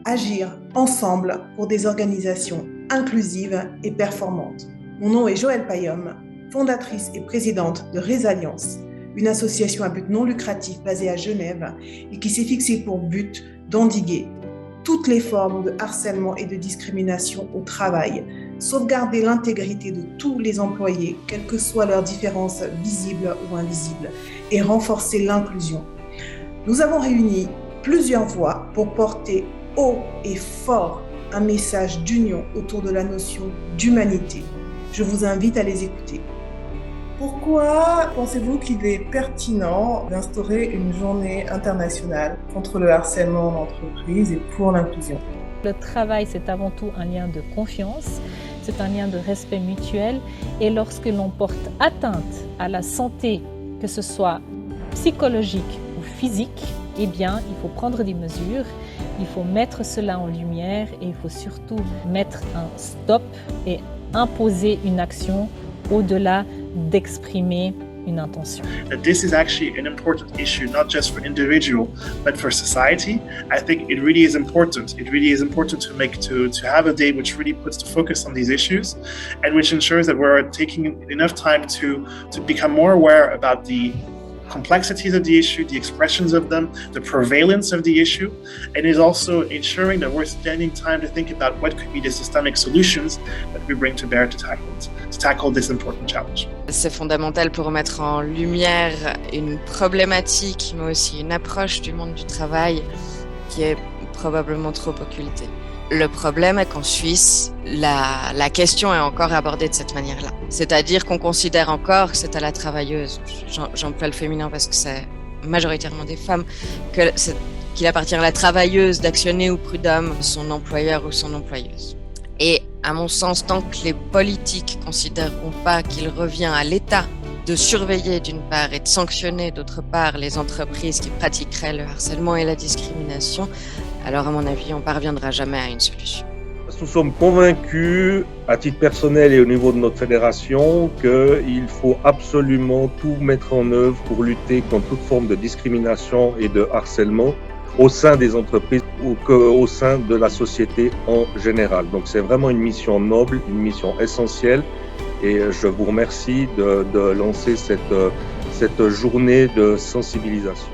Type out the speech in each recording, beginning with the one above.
agir ensemble pour des organisations inclusives et performantes. Mon nom est Joëlle Payom, fondatrice et présidente de Résalience, une association à but non lucratif basée à Genève et qui s'est fixée pour but d'endiguer toutes les formes de harcèlement et de discrimination au travail, sauvegarder l'intégrité de tous les employés, quelles que soient leurs différences visibles ou invisibles, et renforcer l'inclusion. Nous avons réuni plusieurs voix pour porter haut et fort un message d'union autour de la notion d'humanité. Je vous invite à les écouter. Pourquoi pensez-vous qu'il est pertinent d'instaurer une journée internationale contre le harcèlement en entreprise et pour l'inclusion ? Le travail, c'est avant tout un lien de confiance, c'est un lien de respect mutuel. Et lorsque l'on porte atteinte à la santé, que ce soit psychologique ou physique, eh bien, il faut prendre des mesures, il faut mettre cela en lumière et il faut surtout mettre un stop et imposer une action au-delà d'exprimer une intention. That this is actually an important issue, not just for individual, but for society. I think it really is important. It really is important to have a day which really puts the focus on these issues and which ensures that we're taking enough time to become more aware about the complexities of the issue, the expressions of them, the prevalence of the issue, and is also ensuring that we're spending time to think about what could be the systemic solutions that we bring to bear to tackle this important challenge. C'est fondamental pour mettre en lumière une problématique, mais aussi une approche du monde du travail qui est probablement trop occultée. Le problème est qu'en Suisse, la question est encore abordée de cette manière-là. C'est-à-dire qu'on considère encore que c'est à la travailleuse, j'emploie le féminin parce que c'est majoritairement des femmes, qu'il appartient à la travailleuse d'actionner au prud'homme son employeur ou son employeuse. Et à mon sens, tant que les politiques considéreront pas qu'il revient à l'État de surveiller d'une part et de sanctionner d'autre part les entreprises qui pratiqueraient le harcèlement et la discrimination, alors à mon avis, on ne parviendra jamais à une solution. Nous sommes convaincus, à titre personnel et au niveau de notre fédération, qu'il faut absolument tout mettre en œuvre pour lutter contre toute forme de discrimination et de harcèlement au sein des entreprises ou au sein de la société en général. Donc c'est vraiment une mission noble, une mission essentielle et je vous remercie de lancer cette journée de sensibilisation.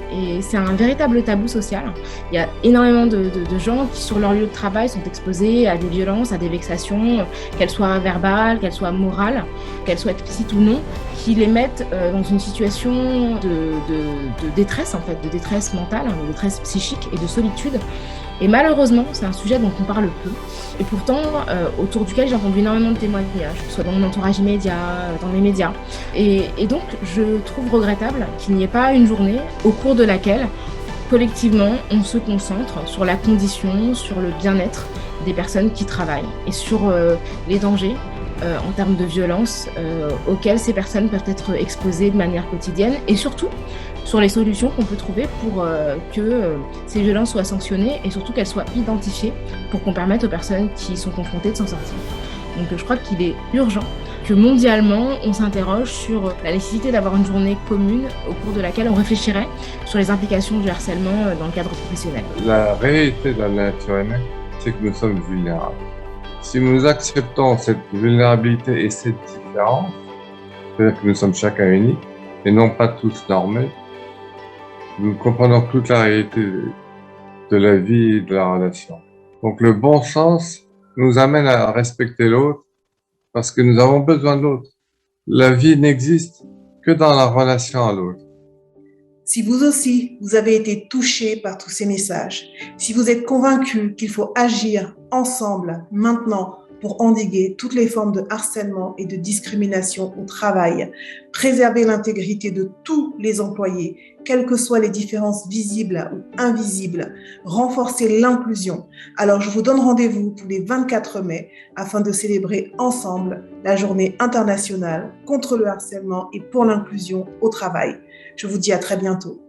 Et c'est un véritable tabou social. Il y a énormément de gens qui, sur leur lieu de travail, sont exposés à des violences, à des vexations, qu'elles soient verbales, qu'elles soient morales, qu'elles soient explicites ou non, qui les mettent dans une situation de détresse, en fait, de détresse mentale, de détresse psychique et de solitude. Et malheureusement, c'est un sujet dont on parle peu. Et pourtant, autour duquel j'ai entendu énormément de témoignages, que ce soit dans mon entourage immédiat, dans les médias. Et donc, je trouve regrettable qu'il n'y ait pas une journée au cours de laquelle, collectivement, on se concentre sur la condition, sur le bien-être des personnes qui travaillent et sur les dangers en termes de violence auxquels ces personnes peuvent être exposées de manière quotidienne et surtout sur les solutions qu'on peut trouver pour que ces violences soient sanctionnées et surtout qu'elles soient identifiées pour qu'on permette aux personnes qui sont confrontées de s'en sortir. Donc je crois qu'il est urgent que mondialement on s'interroge sur la nécessité d'avoir une journée commune au cours de laquelle on réfléchirait sur les implications du harcèlement dans le cadre professionnel. La réalité de la nature humaine, c'est que nous sommes vulnérables. Si nous acceptons cette vulnérabilité et cette différence, c'est-à-dire que nous sommes chacun uniques et non pas tous normés, nous comprenons toute la réalité de la vie et de la relation. Donc le bon sens nous amène à respecter l'autre parce que nous avons besoin de l'autre. La vie n'existe que dans la relation à l'autre. Si vous aussi, vous avez été touché par tous ces messages, si vous êtes convaincu qu'il faut agir ensemble, maintenant, pour endiguer toutes les formes de harcèlement et de discrimination au travail, préserver l'intégrité de tous les employés, quelles que soient les différences visibles ou invisibles, renforcer l'inclusion, alors je vous donne rendez-vous tous les 24 mai afin de célébrer ensemble la journée internationale contre le harcèlement et pour l'inclusion au travail. Je vous dis à très bientôt.